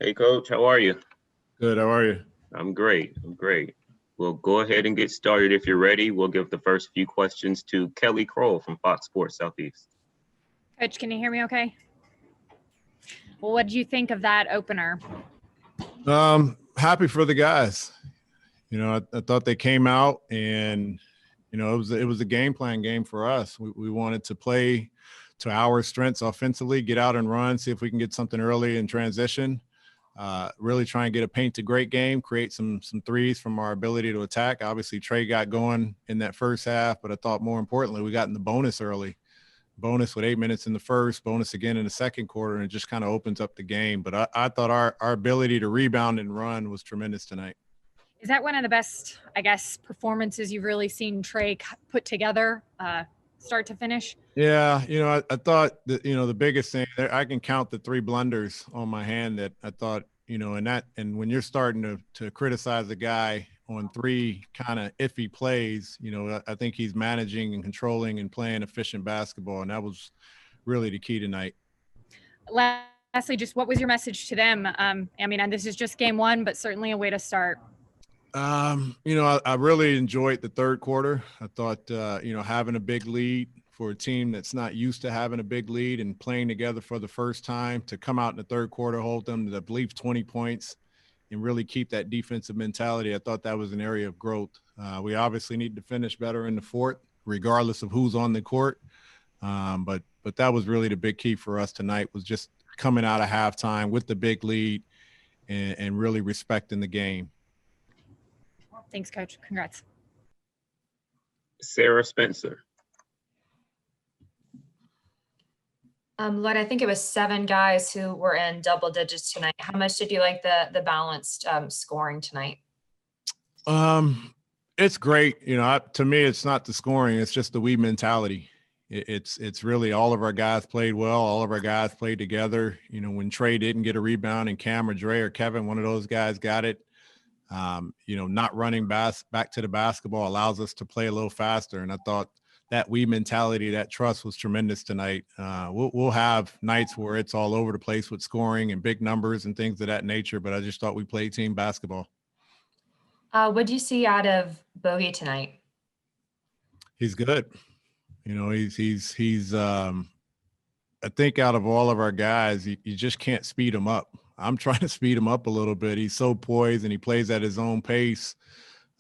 Hey, Coach, how are you? Good. How are you? I'm great. I'm great. We'll go ahead and get started if you're ready. We'll give the first few questions to Kelly Kroll from Fox Sports Southeast. Coach, can you hear me okay? Well, what did you think of that opener? Happy for the guys. I thought they came out and, it was a game plan game for us. We wanted to play to our strengths offensively, get out and run, see if we can get something early in transition. Really try and get a paint to great game, create some threes from our ability to attack. Obviously, Trae got going in that first half, but I thought more importantly, we got in the bonus early. Bonus with 8 minutes in the first, bonus again in the second quarter, and it just kind of opens up the game. But I thought our ability to rebound and run was tremendous tonight. Is that one of the best, performances you've really seen Trae put together, start to finish? Yeah, I thought that, the biggest thing there, I can count the 3 blunders on my hand that I thought, and when you're starting to criticize a guy on 3 kind of iffy plays, I think he's managing and controlling and playing efficient basketball, and that was really the key tonight. Lastly, just what was your message to them? And this is just game 1, but certainly a way to start. I really enjoyed the third quarter. I thought, having a big lead for a team that's not used to having a big lead and playing together for the first time, to come out in the third quarter, hold them to, I believe, 20 points and really keep that defensive mentality. I thought that was an area of growth. We obviously need to finish better in the fourth, regardless of who's on the court. But that was really the big key for us tonight, was just coming out of halftime with the big lead and really respecting the game. Thanks, Coach. Congrats. Sarah Spencer. Lloyd, I think it was 7 guys who were in double digits tonight. How much did you like the balanced scoring tonight? It's great. To me, it's not the scoring. It's just the we mentality. It's really all of our guys played well. All of our guys played together. When Trae didn't get a rebound and Cam or Dre or Kevin, one of those guys got it. Not running back to the basketball allows us to play a little faster. And I thought that we mentality, that trust was tremendous tonight. We'll have nights where it's all over the place with scoring and big numbers and things of that nature, but I just thought we played team basketball. What do you see out of Bogey tonight? He's good. He's I think out of all of our guys, you just can't speed him up. I'm trying to speed him up a little bit. He's so poised and he plays at his own pace.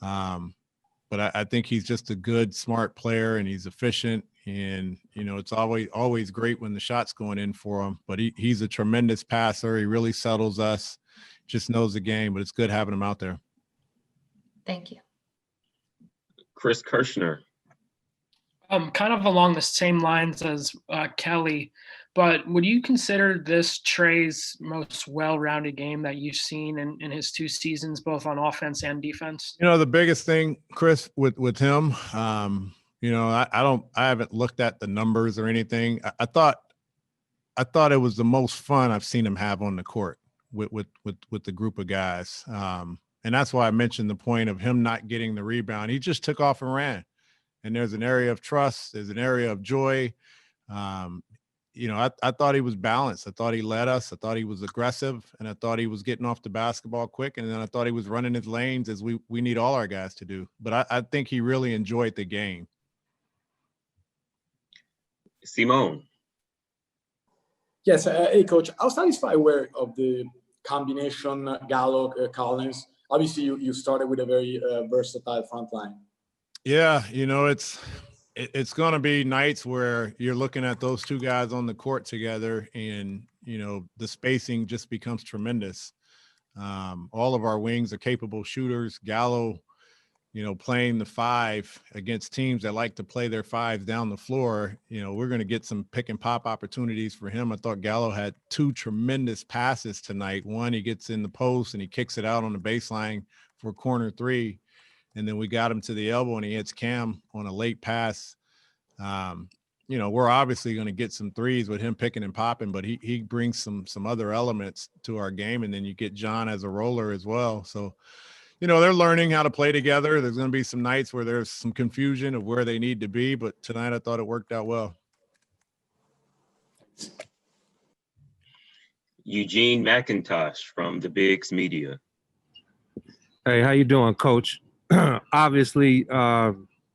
But I think he's just a good, smart player, and he's efficient. And, it's always great when the shot's going in for him. But he's a tremendous passer. He really settles us, just knows the game. But it's good having him out there. Thank you. Chris Kirschner. Kind of along the same lines as Kelly, but would you consider this Trae's most well-rounded game that you've seen in his 2 seasons, both on offense and defense? The biggest thing, Chris, with him, I haven't looked at the numbers or anything. I thought it was the most fun I've seen him have on the court with the group of guys. And that's why I mentioned the point of him not getting the rebound. He just took off and ran. And there's an area of trust. There's an area of joy. I thought he was balanced. I thought he led us. I thought he was aggressive. And I thought he was getting off the basketball quick. And then I thought he was running his lanes, as we need all our guys to do. But I think he really enjoyed the game. Simone. Yes, hey, Coach. I was satisfied of the combination Gallo-Collins. Obviously, you started with a very versatile front line. Yeah, it's going to be nights where you're looking at those 2 guys on the court together, and the spacing just becomes tremendous. All of our wings are capable shooters. Gallo, playing the 5 against teams that like to play their 5s down the floor, we're going to get some pick and pop opportunities for him. I thought Gallo had 2 tremendous passes tonight. One, he gets in the post and he kicks it out on the baseline for a corner 3. And then we got him to the elbow and he hits Cam on a late pass. We're obviously going to get some threes with him picking and popping, but he brings some other elements to our game. And then you get John as a roller as well. So, they're learning how to play together. There's going to be some nights where there's some confusion of where they need to be, but tonight I thought it worked out well. Eugene McIntosh from the Bigs Media. Hey, how you doing, Coach? Obviously,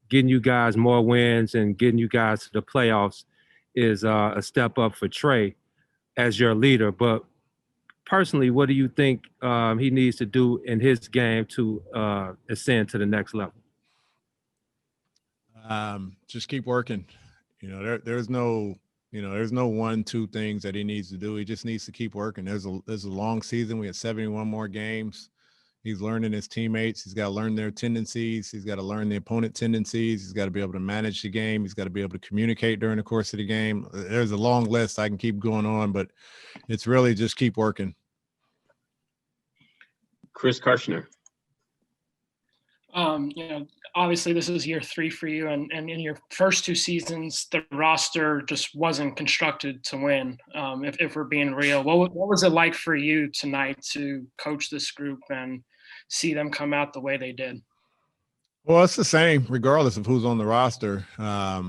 getting you guys more wins and getting you guys to the playoffs is a step up for Trae as your leader. But personally, what do you think he needs to do in his game to ascend to the next level? Just keep working. There's no 1-2 things that he needs to do. He just needs to keep working. There's a long season. We have 71 more games. He's learning his teammates. He's got to learn their tendencies. He's got to learn the opponent tendencies. He's got to be able to manage the game. He's got to be able to communicate during the course of the game. There's a long list. I can keep going on, but it's really just keep working. Chris Kirshner. Obviously this is year 3 for you, and in your first 2 seasons, the roster just wasn't constructed to win. If we're being real, what was it like for you tonight to coach this group and see them come out the way they did? Well, it's the same regardless of who's on the roster. We're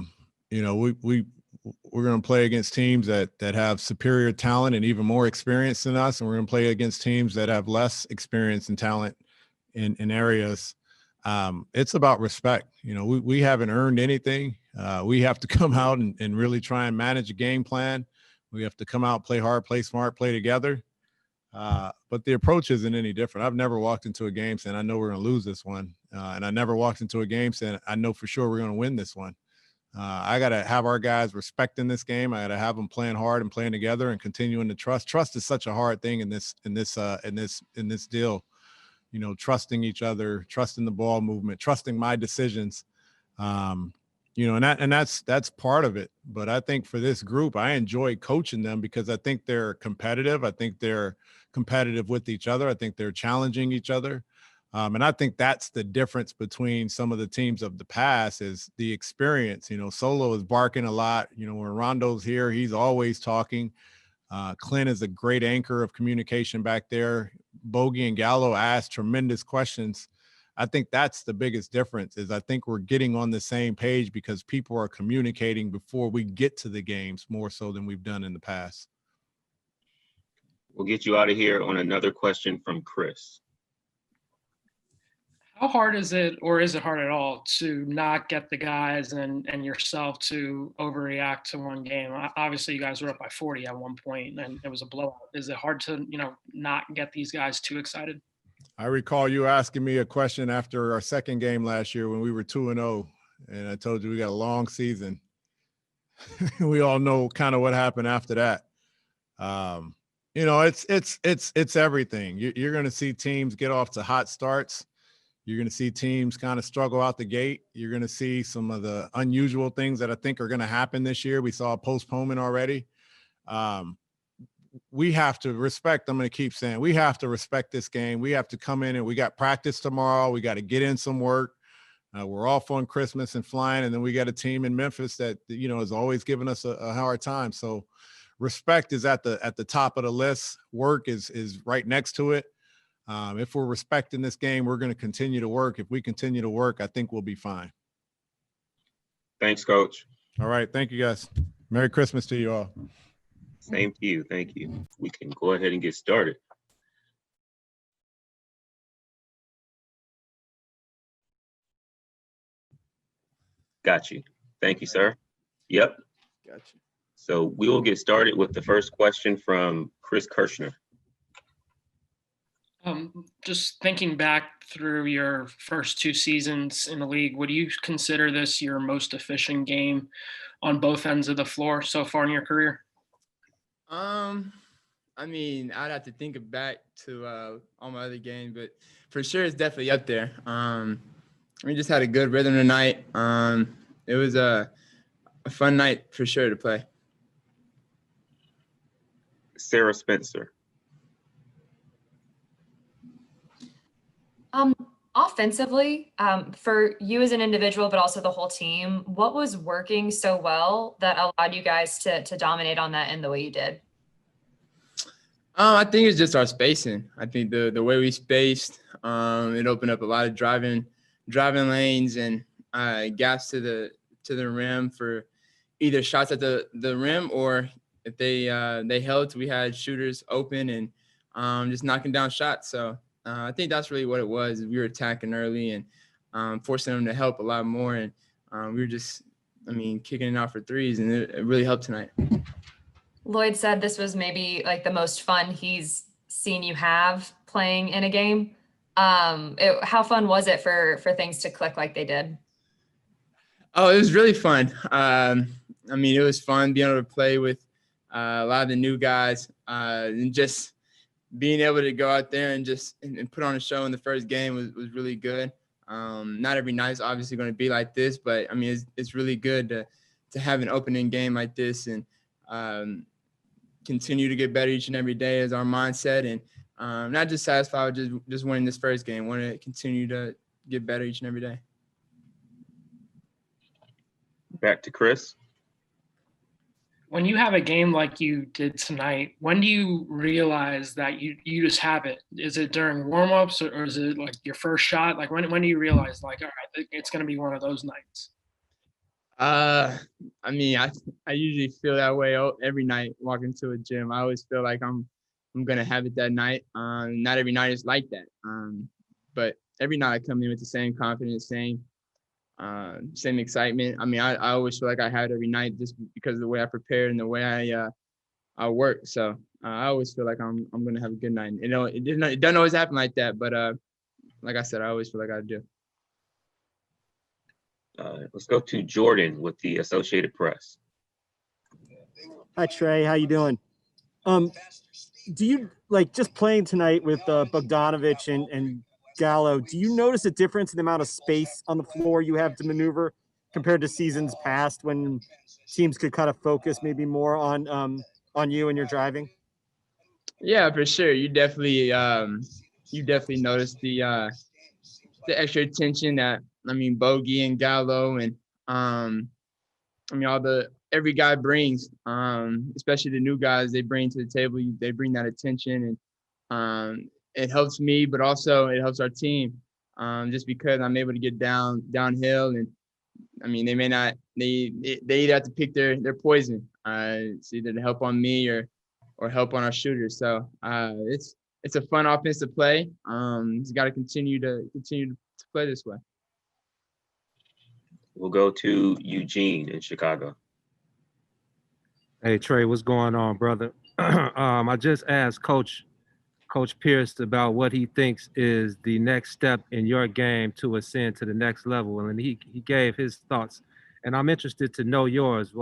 going to play against teams that have superior talent and even more experience than us, and we're going to play against teams that have less experience and talent in areas. It's about respect. We haven't earned anything. We have to come out and really try and manage a game plan. We have to come out, play hard, play smart, play together. But the approach isn't any different. I've never walked into a game saying, I know we're going to lose this one. And I never walked into a game saying, I know for sure we're going to win this one. I got to have our guys respecting this game. I got to have them playing hard and playing together and continuing to trust. Trust is such a hard thing in this deal. Trusting each other, trusting the ball movement, trusting my decisions. And that's part of it. But I think for this group, I enjoy coaching them because I think they're competitive. I think they're competitive with each other. I think they're challenging each other. And I think that's the difference between some of the teams of the past is the experience. Solo is barking a lot. When Rondo's here, he's always talking. Clint is a great anchor of communication back there. Bogey and Gallo ask tremendous questions. I think that's the biggest difference is I think we're getting on the same page because people are communicating before we get to the games more so than we've done in the past. We'll get you out of here on another question from Chris. How hard is it, or is it hard at all, to not get the guys and yourself to overreact to one game? Obviously, you guys were up by 40 at one point, and it was a blowout. Is it hard to, not get these guys too excited? I recall you asking me a question after our second game last year when we were 2-0, and I told you we got a long season. We all know kind of what happened after that. It's everything. You're going to see teams get off to hot starts. You're going to see teams kind of struggle out the gate. You're going to see some of the unusual things that I think are going to happen this year. We saw a postponement already. We have to respect, I'm going to keep saying, we have to respect this game. We have to come in and we got practice tomorrow. We got to get in some work. We're off on Christmas and flying. And then we got a team in Memphis that, is always giving us a hard time. So respect is at the top of the list. Work is right next to it. If we're respecting this game, we're going to continue to work. If we continue to work, I think we'll be fine. Thanks, Coach. All right. Thank you, guys. Merry Christmas to you all. Same to you. Thank you. We can go ahead and get started. Got you. Thank you, sir. Yep. Gotcha. So we will get started with the first question from Chris Kirshner. Just thinking back through your first 2 seasons in the league, would you consider this your most efficient game on both ends of the floor so far in your career? I'd have to think back to all my other games, but for sure it's definitely up there. We just had a good rhythm tonight. It was a fun night for sure to play. Sarah Spencer. Offensively, for you as an individual, but also the whole team, what was working so well that allowed you guys to dominate on that end the way you did? I think it's just our spacing. I think the way we spaced, it opened up a lot of driving lanes and gaps to the rim for either shots at the rim or if they helped, we had shooters open and just knocking down shots. So I think that's really what it was. We were attacking early and forcing them to help a lot more. And we were just, kicking it out for threes, and it really helped tonight. Lloyd said this was maybe like the most fun he's seen you have playing in a game. How fun was it for things to click like they did? Oh, it was really fun. It was fun being able to play with a lot of the new guys and just being able to go out there and just and put on a show in the first game was really good. Not every night is obviously going to be like this, but it's really good to have an opening game like this and continue to get better each and every day is our mindset, and not just satisfied with just winning this first game. Want to continue to get better each and every day. Back to Chris. When you have a game like you did tonight, when do you realize that you just have it? Is it during warmups or is it like your first shot? Like when do you realize like, all right, it's going to be one of those nights? I usually feel that way every night walking to a gym. I always feel like I'm going to have it that night. Not every night is like that. But every night I come in with the same confidence, same excitement. I always feel like I have it every night just because of the way I prepare and the way I work. So I always feel like I'm going to have a good night. It doesn't always happen like that, but like I said, I always feel like I do. Let's go to Jordan with the Associated Press. Hi, Trey. How you doing? Do you like just playing tonight with Bogdanovich and Gallo? Do you notice a difference in the amount of space on the floor you have to maneuver compared to seasons past when teams could kind of focus maybe more on you and your driving? Yeah, for sure. You definitely notice the extra attention that Bogey and Gallo and every guy brings, especially the new guys they bring to the table. They bring that attention, and it helps me, but also it helps our team. Just because I'm able to get downhill, and they may not. They either have to pick their poison. It's either to help on me or help on our shooters. So it's a fun offense to play. It's got to continue to play this way. We'll go to Eugene in Chicago. Hey, Trey, what's going on, brother? I just asked Coach Pierce about what he thinks is the next step in your game to ascend to the next level, and he gave his thoughts, and I'm interested to know yours.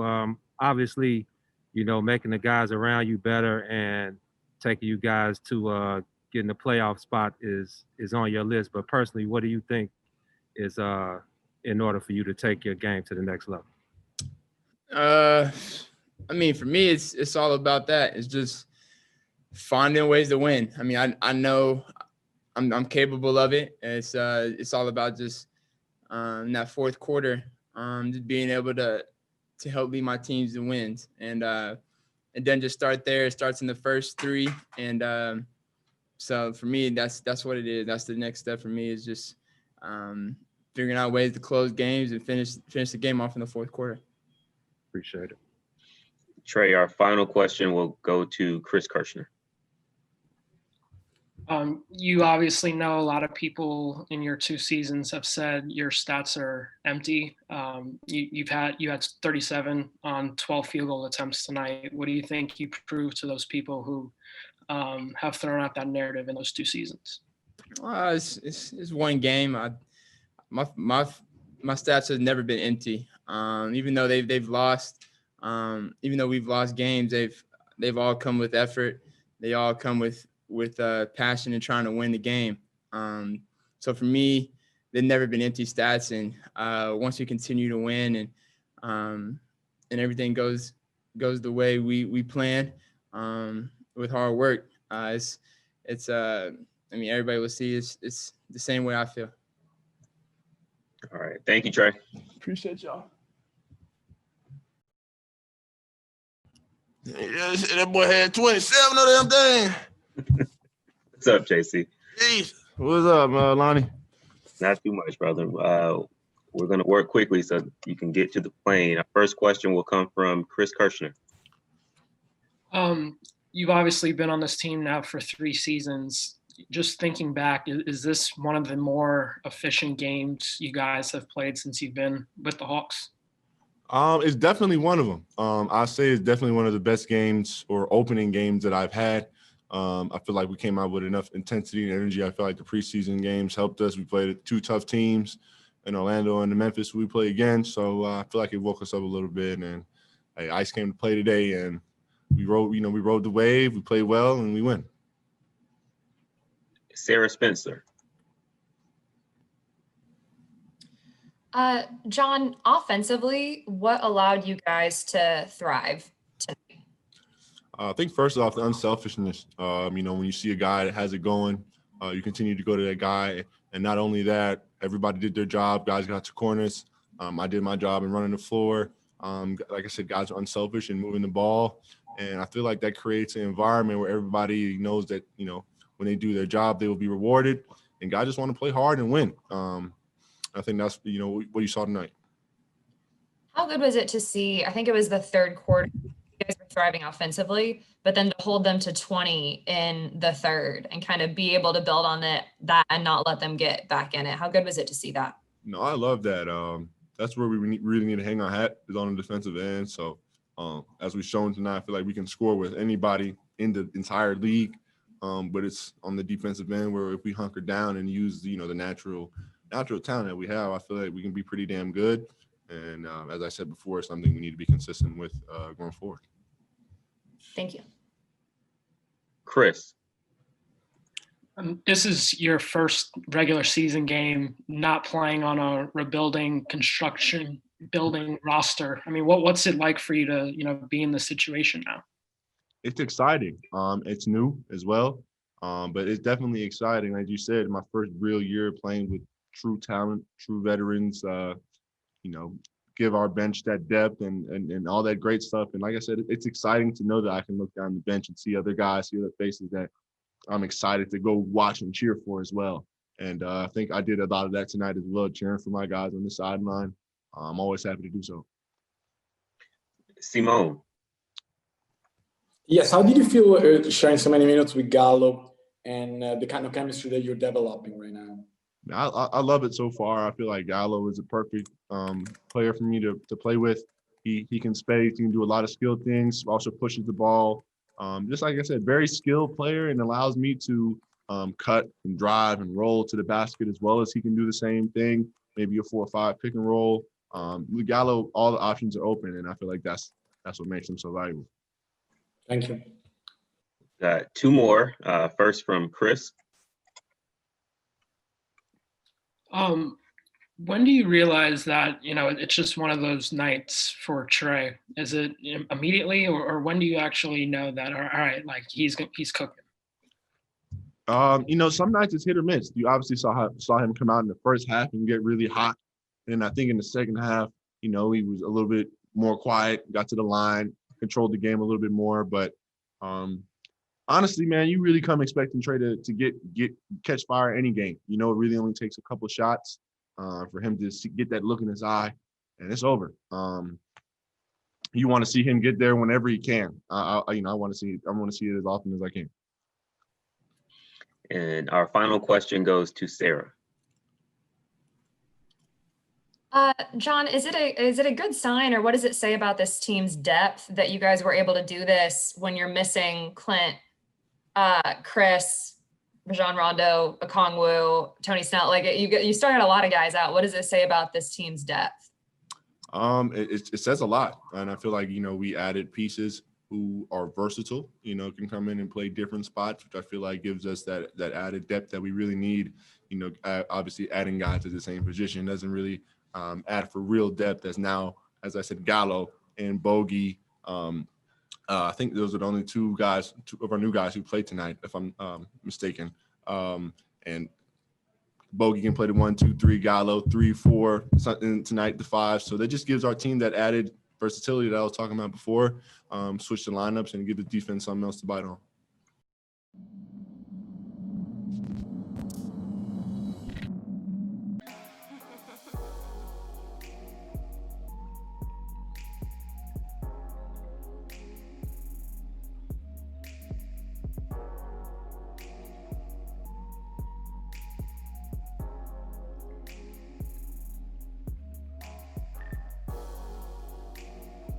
Obviously, making the guys around you better and taking you guys to getting the playoff spot is on your list. But personally, what do you think is in order for you to take your game to the next level? For me, it's all about that. It's just finding ways to win. I know I'm capable of it. It's all about just in that fourth quarter, just being able to help lead my teams to wins, and then just start there. It starts in the first three, and so for me, that's what it is. That's the next step for me is just figuring out ways to close games and finish the game off in the fourth quarter. Appreciate it. Trey, our final question will go to Chris Kirshner. You obviously know a lot of people in your 2 seasons have said your stats are empty. You had 37 on 12 field goal attempts tonight. What do you think you proved to those people who have thrown out that narrative in those 2 seasons? It's one game. My stats have never been empty. Even though they've lost, even though we've lost games, they've all come with effort. They all come with passion and trying to win the game. So for me, they've never been empty stats. And once we continue to win and everything goes the way we plan with hard work, everybody will see it's the same way I feel. All right. Thank you, Trey. Appreciate y'all. Yeah, that boy had 27 of them things. What's up, JC? Jeez. What's up, Lonnie? Not too much, brother. We're going to work quickly so you can get to the plane. Our first question will come from Chris Kirshner. You've obviously been on this team now for 3 seasons. Just thinking back, is this one of the more efficient games you guys have played since you've been with the Hawks? It's definitely one of them. I say it's definitely one of the best games or opening games that I've had. I feel like we came out with enough intensity and energy. I feel like the preseason games helped us. We played 2 tough teams in Orlando and in Memphis we play again. So I feel like it woke us up a little bit. And hey, Ice came to play today, and we rode the wave. We played well, and we win. Sarah Spencer. John, offensively, what allowed you guys to thrive tonight? I think first off, the unselfishness. When you see a guy that has it going, you continue to go to that guy. And not only that, everybody did their job. Guys got to corners. I did my job in running the floor. Like I said, guys are unselfish and moving the ball. And I feel like that creates an environment where everybody knows that, when they do their job, they will be rewarded. And guys just want to play hard and win. I think that's, what you saw tonight. How good was it to see? I think it was the third quarter. You guys were thriving offensively, but then to hold them to 20 in the third and kind of be able to build on that and not let them get back in it. How good was it to see that? No, I love that. That's where we really need to hang our hat is on the defensive end. So as we've shown tonight, I feel like we can score with anybody in the entire league. But it's on the defensive end where if we hunker down and use, the natural talent that we have, I feel like we can be pretty damn good. And as I said before, it's something we need to be consistent with going forward. Thank you. Chris. This is your first regular season game, not playing on a rebuilding, construction, building roster. I mean, what's it like for you to, be in this situation now? It's exciting. It's new as well, but it's definitely exciting. Like you said, my first real year playing with true talent, true veterans, give our bench that depth and all that great stuff. And like I said, it's exciting to know that I can look down the bench and see other guys, see other faces that I'm excited to go watch and cheer for as well. And I think I did a lot of that tonight as well, cheering for my guys on the sideline. I'm always happy to do so. Simone. Yes, how did you feel sharing so many minutes with Gallo and the kind of chemistry that you're developing right now? I love it so far. I feel like Gallo is a perfect player for me to play with. He can space, he can do a lot of skilled things, also pushes the ball. Just like I said, very skilled player and allows me to cut and drive and roll to the basket as well as he can do the same thing, maybe a 4 or 5 pick and roll. With Gallo, all the options are open, and I feel like that's what makes him so valuable. Thank you. Got 2 more. First from Chris. When do you realize that, it's just one of those nights for Trae? Is it immediately or when do you actually know that, all right, like he's cooking? Some nights it's hit or miss. You obviously saw him come out in the first half and get really hot. And I think in the second half, he was a little bit more quiet, got to the line, controlled the game a little bit more. But honestly, man, you really come expecting Trae to catch fire any game. It really only takes a couple shots for him to get that look in his eye, and it's over. You want to see him get there whenever he can. I want to see it as often as I can. And our final question goes to Sarah. John, is it a good sign, or what does it say about this team's depth that you guys were able to do this when you're missing Clint, Chris, Rajon Rondo, Okongwu, Tony Snell? Like you started a lot of guys out. What does it say about this team's depth? It says a lot, and I feel like we added pieces who are versatile. Can come in and play different spots, which I feel like gives us that added depth that we really need. Obviously adding guys to the same position doesn't really add for real depth. As now, as I said, Gallo and Bogey. I think those are the only two of our new guys who played tonight, if I'm mistaken. And Bogey can play the 1, 2, 3, Gallo 3, 4, and tonight the 5. So that just gives our team that added versatility that I was talking about before. Switch the lineups and give the defense something else to bite on.